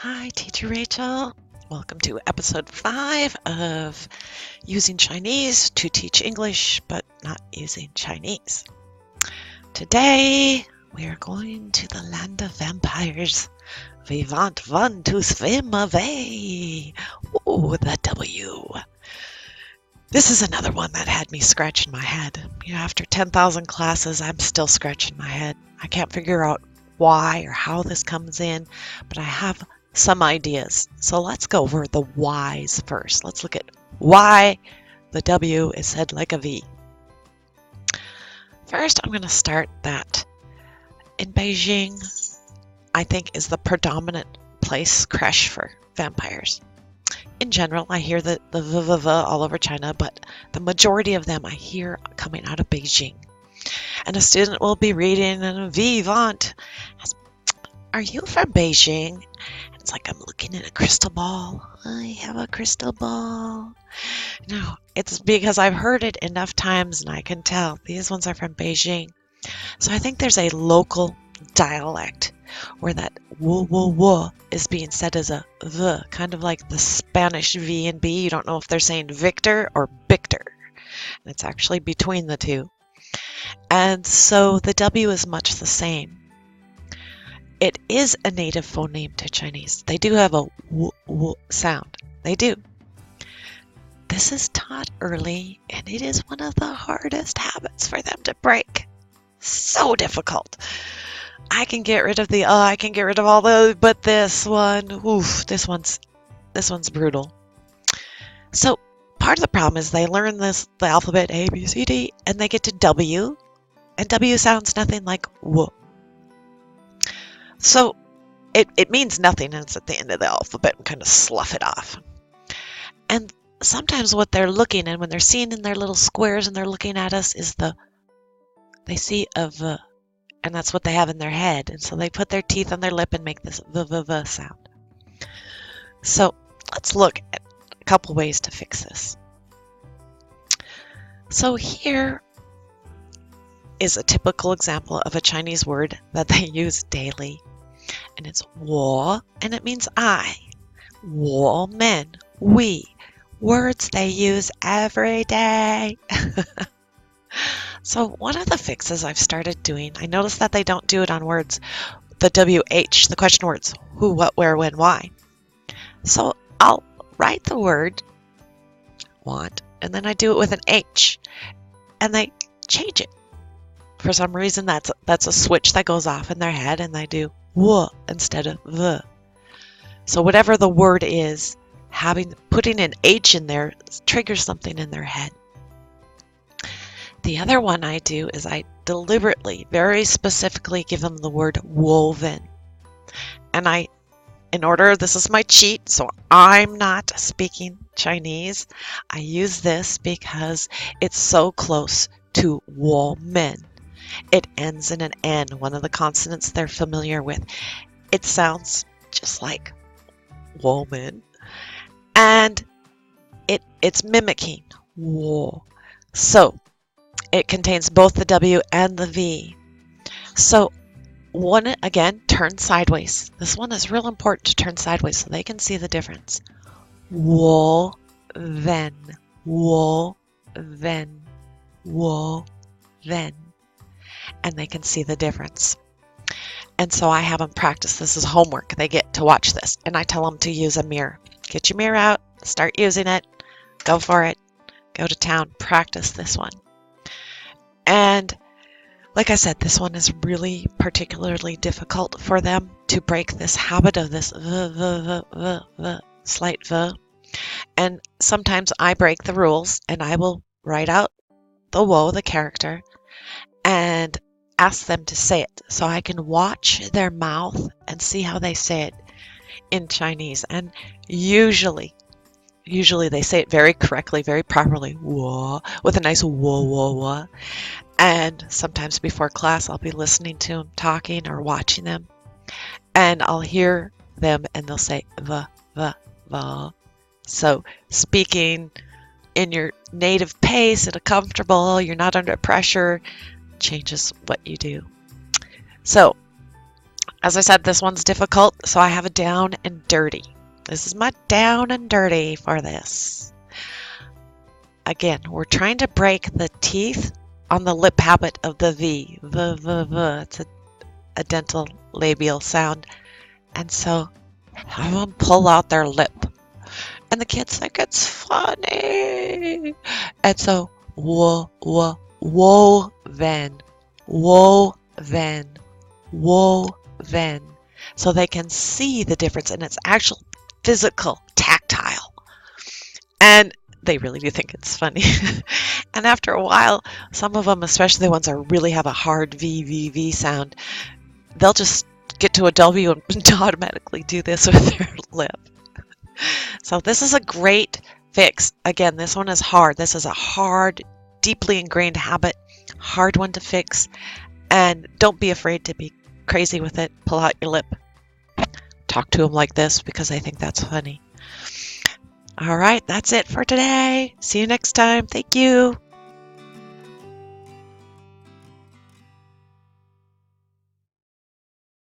Hi, Teacher Rachel. Welcome to episode 5 of Using Chinese to Teach English, but not using Chinese. Today, we are going to the land of vampires. We want one to swim away. Ooh, the W. This is another one that had me scratching my head. After 10,000 classes, I'm still scratching my head. I can't figure out why or how this comes in, but I have some ideas. So let's go over the whys first. Let's look at why the W is said like a V. First, I'm going to start that in Beijing, I think, is the predominant place creche for vampires. In general, I hear the v all over China, but the majority of them I hear coming out of Beijing. And a student will be reading and vivant. Are you from Beijing? It's like I'm looking at a crystal ball. I have a crystal ball. No, it's because I've heard it enough times and I can tell these ones are from Beijing. So I think there's a local dialect where that w is being said as a v, kind of like the Spanish V and B. You don't know if they're saying Victor or Bictor. And it's actually between the two. And so the W is much the same. It is a native phoneme to Chinese. They do have a w sound. They do. This is taught early, and it is one of the hardest habits for them to break. So difficult. I can get rid of the I can get rid of all those, but this one, oof, this one's brutal. So part of the problem is they learn the alphabet A, B, C, D, and they get to W, and W sounds nothing like W. So it means nothing, and it's at the end of the alphabet and kind of slough it off. And sometimes what they're looking at when they're seeing in their little squares and they're looking at us is they see a V, and that's what they have in their head. And so they put their teeth on their lip and make this V sound. So let's look at a couple ways to fix this. So here is a typical example of a Chinese word that they use daily. And it's 我, and it means I. 我们, we. Words they use every day. So one of the fixes I've started doing, I noticed that they don't do it on words, the WH, the question words, who, what, where, when, why. So I'll write the word want, and then I do it with an H, and they change it. For some reason, that's a switch that goes off in their head, and they do w instead of v. So whatever the word is, putting an H in there triggers something in their head. The other one I do is I deliberately, very specifically give them the word woven. And this is my cheat, so I'm not speaking Chinese. I use this because it's so close to woman. It ends in an N, one of the consonants they're familiar with. It sounds just like woman. And it's mimicking wo. So it contains both the W and the V. So one, again, turn sideways. This one is real important to turn sideways so they can see the difference. Wo, then, wo, then, wo, then. And they can see the difference. And so I have them practice. This is homework. They get to watch this. And I tell them to use a mirror. Get your mirror out. Start using it. Go for it. Go to town. Practice this one. And like I said, this one is really particularly difficult for them to break this habit of this slight V. And sometimes I break the rules and I will write out the wo, the character, and ask them to say it so I can watch their mouth and see how they say it in Chinese. And usually they say it very correctly, very properly, wo, with a nice wo. And sometimes before class, I'll be listening to them talking or watching them, and I'll hear them and they'll say v. So speaking in your native pace at a comfortable, you're not under pressure, changes what you do. So As I said, this one's difficult, so I have a down and dirty. This is my down and dirty for this. Again, we're trying to break the teeth on the lip habit of the V. It's a dental labial sound. And so have them pull out their lip. And the kids think it's funny. And so, woven, woven. So they can see the difference, and it's actual physical, tactile. And they really do think it's funny. And after a while, some of them, especially the ones that really have a hard V sound, they'll just get to a W and automatically do this with their lip. So this is a great fix. Again, this one is hard. This is a hard, deeply ingrained habit, hard one to fix. And don't be afraid to be crazy with it. Pull out your lip. Talk to them like this because I think that's funny. All right, that's it for today. See you next time. Thank you.